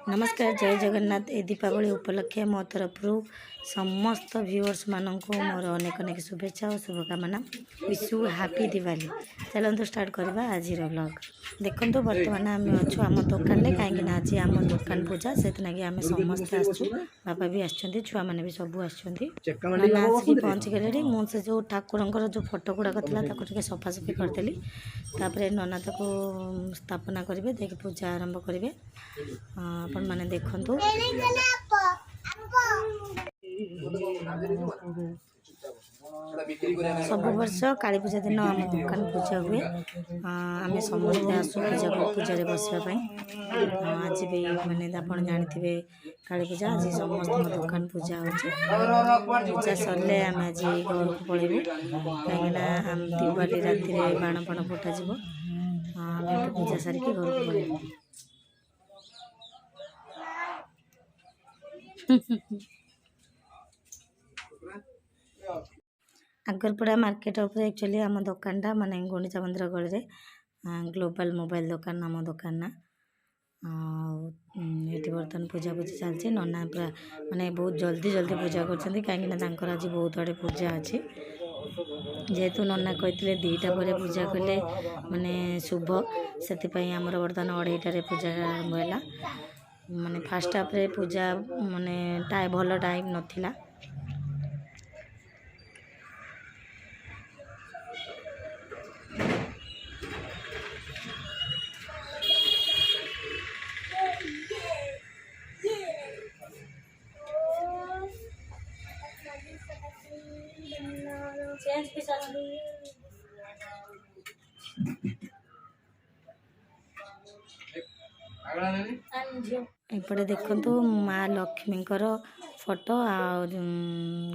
नमस्कार जय जगन्नाथ। ए दीपावली उपलक्षे मो तरफ समस्त व्यूअर्स मानक मोर अनेक अनेक शुभेच्छा और शुभकामना। विशु हैप्पी दिवाली। चलते स्टार्ट करवा आज व्लॉग। देखो बर्तमान आम अच्छु आम दुकान में कहीं आज आम दुकान पूजा से आम समस्त आसु बापा भी आसुँच छुआ मैंने भी सब आसुँच पहुँची गले। मुझे जो ठाकुर जो फोटो गुड़ाक था सफासफी करदेली नना ताको स्थापना करेंगे देख पूजा आरंभ करेंगे। आपण मैंने देखु सब वर्ष काली पूजा दिन आम दुकान पूजा हुए। आम समस्ते आसु पूजा बसापी आज भी मैंने आप जानते काली पूजा आज समस्त दुकान पूजा हो पूजा सरले आम आज घर को पलैबू कहीं दिवाली राति बाण फाण फटा आम पूजा सारिकी घर को पलैबू। आगरपड़ा मार्केट उपर एक्चुअली आम दुकानटा माने गुंडीचा मंदिर गले ग्लोबल मोबाइल दुकान आम दुकान ना ये बर्तमान पूजा पूजी चलती। नना पूरा माने बहुत जल्दी जल्दी पूजा कर कहीं आज बहुत आड़े पूजा अच्छी जेहेतु नना कहते दीटा पर पूजा कले माने शुभ से आमर बर्तमान 2:30 पूजा आरंभ है। माने फास्ट हाफ रे पूजा माने भल टाइम नथिला। एपटे देखु माँ लक्ष्मी फोटो आ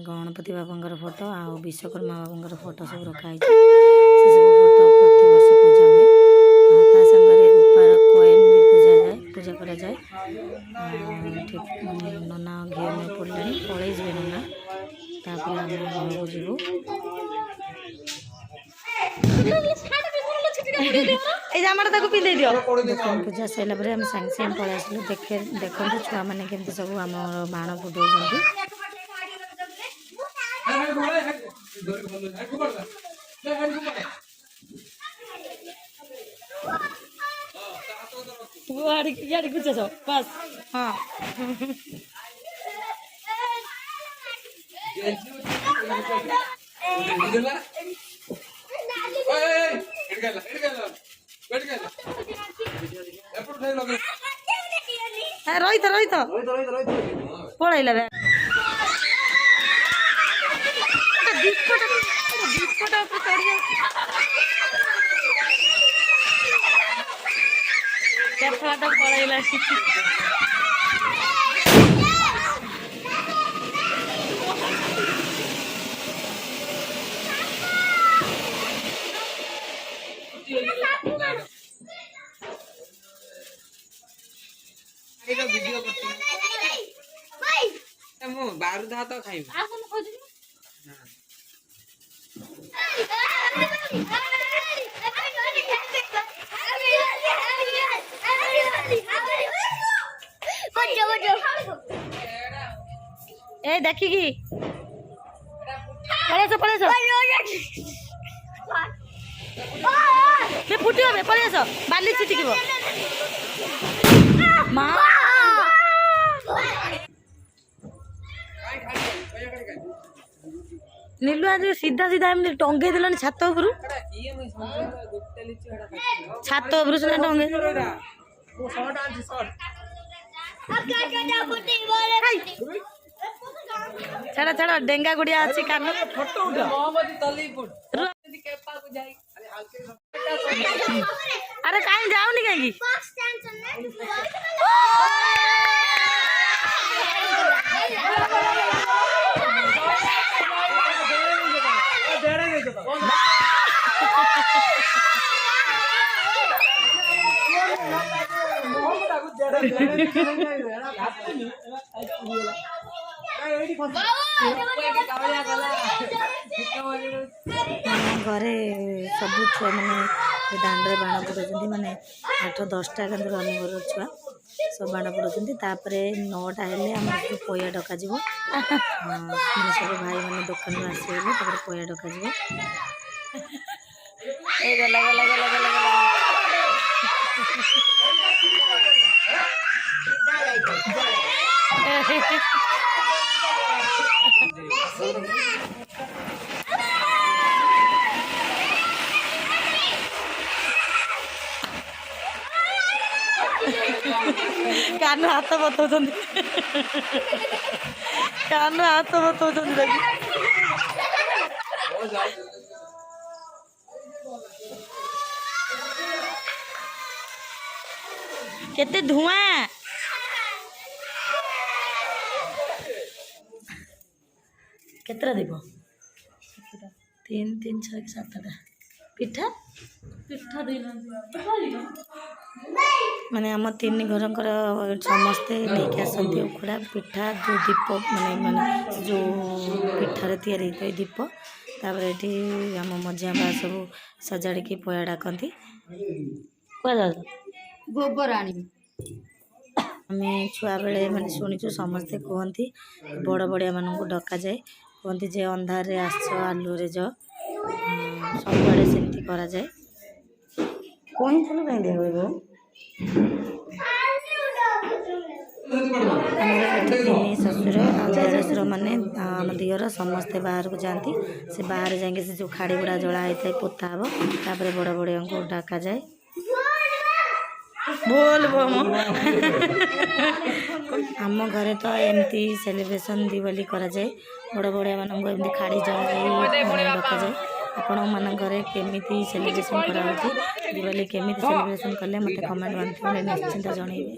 गणपति बाबा फोटो आ विश्वकर्मा बाबा फोटो सब रखाई सब फोटो प्रति वर्ष पूजा हुए। सांगे रूपार कॉइन भी पूजा करा जाए। ठीक नना घी में पड़े पलि जाए नना तापर आम घर को जीवु। जामाटा पिंधे दियो दुकान पूजा सरला आम सागे सागे पलि आसलु। देखो छुआ मैंने केमती सब आम बाण फुटाऊँ बस हाँ रही पलैला पलैला वीडियो बारू धा तो खाई ए देखिकी पलैस फुटियो पलैस बाली छिटिक माँ नीलू आज सीधा सीधा एमती टंगे दिलानी छात उपरू सीना टंगे छाड़ा छाड़ा डेंगा गुड़िया अच्छी कान अरे कहीं जाऊनी कहीं घरे सब छुआ मैंने दांड में बाण फुटाऊँ मैंने 8-10टा आम घर छुआ सब बाण पड़ोचंती तापरे 9टा हेले हमर जो पोया डका जीवो सब भाई माने दुकान रो आसीबे तापरे पोया डका जीवो ए गला गला गला गला कान हाथ बताऊँ कान हाथ बताऊँ केते धुआं केतरा देव 3 3 6 7टा पिठा पिठा माने आम 3 घरकर समस्ते लेके आसती उखुड़ा पिठा जो दीप माने जो पिठार तैयारी दीप तापर ये आम मझिया बा सब सजाड़ी पोया डाकती गोबर आम छुआ बेले मैंने शुणीचु समस्ते कहती बड़ बड़िया मानू डका जाए कहती जे अंधार आस आलुरे जो सबुआड़े सेमती करा जाए कहीं फूल कहीं दिया हुए ससुर देढ़शुर मैंने आम दियर समस्ते बाहर को जाती से बाहर जाके से जो खाड़ी गुड़ा जला होता है पोता हम तापर बड़ बड़िया को डाका जाए बोल आम घरे तो एमती सेलिब्रेशन दिवाली करा जाए बड़ बड़िया मानक एमती खाड़ी जला डका जाए आपण मानकरे केमिति सेलिब्रेशन करा होची दिवाली केमिति सेलिब्रेशन करले मते कमेंट माध्यम निश्चिंत जणैबे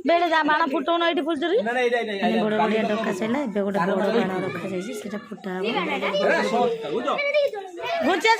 बेले जा बाण फुटो न एठी फुलचरी बड़ बड़िया डका सेला एबे गोटे बड़ बाण रखा जायछि सेटा फुटा हो घुचास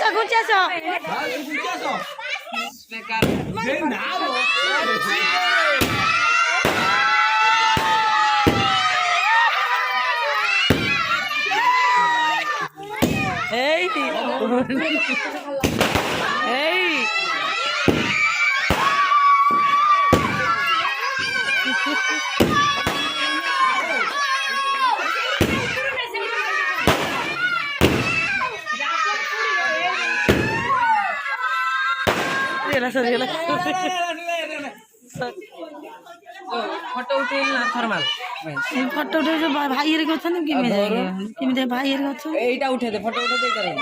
फोटो उठेल ना थर्माल फोटो उठे जो भाई रे गछन किमे जाएगे किमे भाई रे गछन एटा उठे दे फोटो उठे दे करे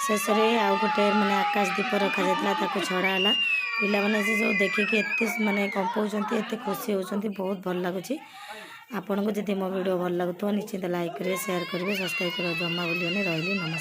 शेषरे आउ गोटे माने आकाश दीप रखा जाता ताको छड़ा हला पिला माने से जो देखिके एते माने कंपोजंती एते खुशी होचंती बहुत भल लागुची आपन को जदि मो वीडियो भल लागतो निश्चित लाइक करे शेयर करिवे सब्सक्राइब करे जम्मा बोलियो ने रहली नमस्कार।